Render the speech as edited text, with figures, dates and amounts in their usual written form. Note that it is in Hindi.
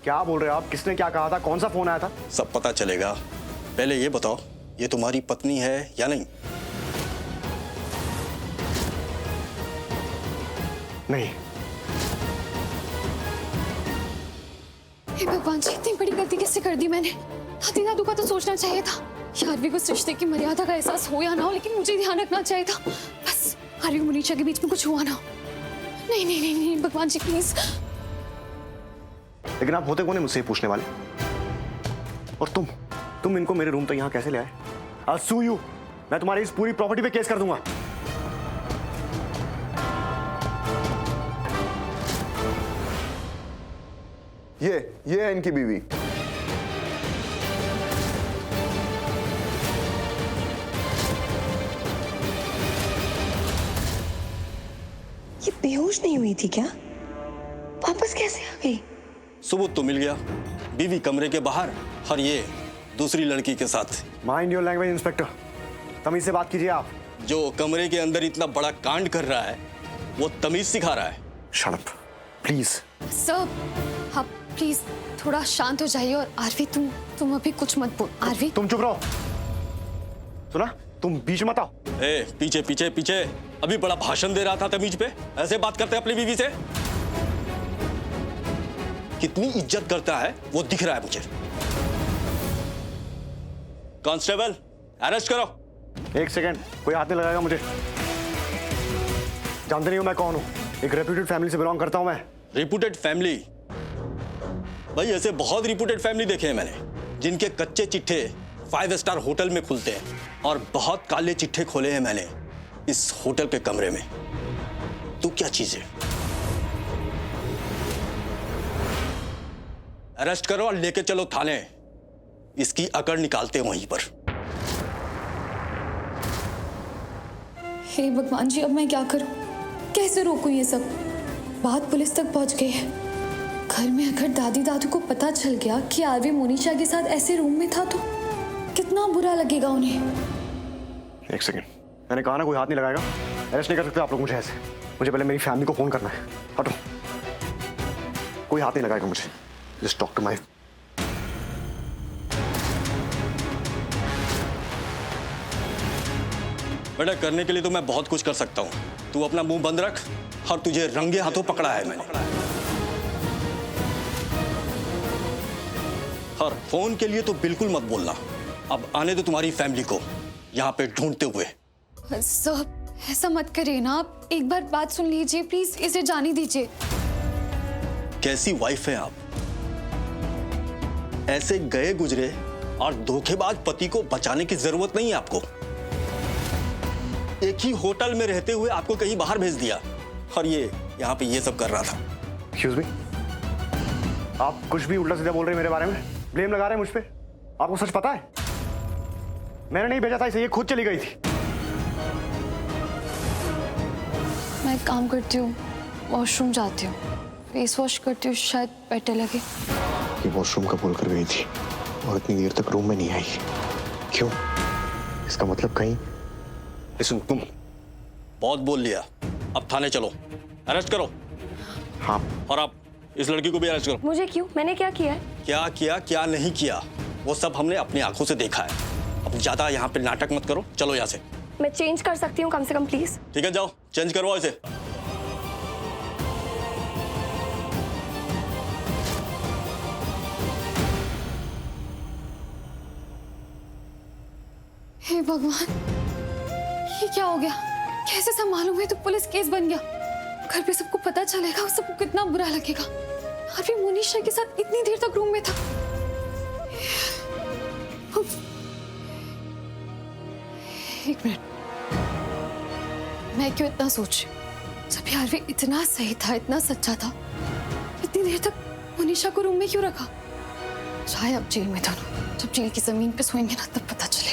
क्या बोल रहे हो आप? किसने क्या कहा था? कौन सा फोन आया था? सब पता चलेगा। पहले ये बताओ, ये तुम्हारी पत्नी है या नहीं? नहीं। हे भगवान जी, इतनी बड़ी गलती कैसे कर दी मैंने? दादी दादू का तो सोचना चाहिए था। आरवी को इस रिश्ते की मर्यादा का एहसास हो या ना हो, लेकिन मुझे ध्यान रखना चाहिए था। बस आरवी और मुनीषा के बीच में कुछ हुआ ना हो। नहीं नहीं नहीं नहीं भगवान जी प्लीज। लेकिन आप होते कौन है मुझसे पूछने वाले? और तुम इनको मेरे रूम तक यहाँ कैसे ले आए? I'll sue you। मैं तुम्हारी इस पूरी प्रॉपर्टी पे केस कर दूंगा। ये है इनकी बीवी। ये बेहोश नहीं हुई थी क्या? वापस कैसे आ गई? सबूत तो मिल गया, बीवी कमरे के बाहर और ये दूसरी लड़की के साथ। माइंड योर लैंग्वेज इंस्पेक्टर, तमीज से बात कीजिए आप। जो कमरे के अंदर इतना बड़ा कांड कर रहा है वो तमीज सिखा रहा है। Shut up please. सर आप प्लीज थोड़ा शांत हो जाइए। और आरवी तुम अभी कुछ मत बोल। आरवी तुम चुप रहो। सुना, तुम बीच मत आओ। पीछे पीछे पीछे। अभी बड़ा भाषण दे रहा था तमीज पे, ऐसे बात करते अपनी बीवी से? कितनी इज्जत करता है वो दिख रहा है मुझे। कांस्टेबल अरेस्ट करो। एक सेकेंड, कोई हाथ नहीं लगाएगा मुझे। जानते नहीं हो मैं कौन हूं? एक रेप्यूटेड फैमिली से बिलोंग करता हूं मैं। Reputed family? भाई ऐसे बहुत रिप्यूटेड फैमिली देखे हैं मैंने, जिनके कच्चे चिट्ठे 5 स्टार होटल में खुलते हैं, और बहुत काले चिट्ठे खोले हैं मैंने इस होटल के कमरे में। तू क्या चीज है? अरेस्ट करो और लेके चलो थाने। इसकी अकड़ निकालते वहीं पर। हे भगवान जी, अब मैं क्या करूं? कैसे रोकूं ये सब? बात पुलिस तक पहुंच गई है। घर में अगर दादी दादू को पता चल गया कि आरवी मोनिशा के साथ ऐसे रूम में था तो कितना बुरा लगेगा उन्हें। एक सेकेंड, मैंने कहा ना कोई हाथ नहीं लगाएगा। अरेस्ट नहीं कर सकते आप लोग मुझे ऐसे। मुझे पहले मेरी फैमिली को फोन करना है। हटो, कोई हाथ नहीं लगाएगा मुझे। Just talk to my. बेटा करने के लिए तो मैं बहुत कुछ कर सकता हूं। तू अपना मुंह बंद रख, और तुझे रंगे हाथों पकड़ा है मैंने। और फोन के लिए तो बिल्कुल मत बोलना। अब आने दो तुम्हारी फैमिली को यहां पे ढूंढते हुए। सर ऐसा मत करिए ना, आप एक बार बात सुन लीजिए प्लीज, इसे जाने दीजिए। कैसी वाइफ है आप? ऐसे गए गुजरे और धोखेबाज पति को बचाने की जरूरत नहीं है आपको। एक ही होटल में रहते हुए आपको कहीं बाहर भेज दिया, और ये यहाँ पे ये सब कर रहा था। एक्सक्यूज मी, आप कुछ भी उल्टा सीधा बोल रहे हैं मेरे बारे में। ब्लेम लगा रहे हैं मुझ पे। आपको सच पता है? मैंने नहीं भेजा था इसे, ये खुद चली गई थी। मैं एक काम करती हूँ, वॉशरूम जाती हूँ, फेस वॉश करती हूँ, शायद बेटर लगे। ये वॉशरूम का बोल कर गई थी और इतनी देर तक रूम में नहीं आई। क्यों? इसका मतलब कहीं। सुन, तुम बहुत बोल लिया, अब थाने चलो। अरेस्ट करो। हाँ। और आप इस लड़की को भी अरेस्ट करो। मुझे क्यों? मैंने क्या किया है? क्या किया क्या नहीं किया वो सब हमने अपनी आंखों से देखा है। अब ज्यादा यहाँ पे नाटक मत करो, चलो यहाँ से। मैं चेंज कर सकती हूँ कम से कम प्लीज? ठीक है जाओ, चेंज करवाओ इसे। हे भगवान, ये क्या हो गया? कैसे संभालूं मैं? तो पुलिस केस बन गया। घर पे सबको पता चलेगा, सबको कितना बुरा लगेगा। आरवी मोनिशा के साथ इतनी देर तक रूम में था। एक मिनट, मैं क्यों इतना सोच रही हूँ? जब आरवी इतना सही था, इतना सच्चा था, इतनी देर तक मोनिशा को रूम में क्यों रखा? चाहे अब जेल में था ना, जब जेल की जमीन पे सोएंगे ना तब पता चले।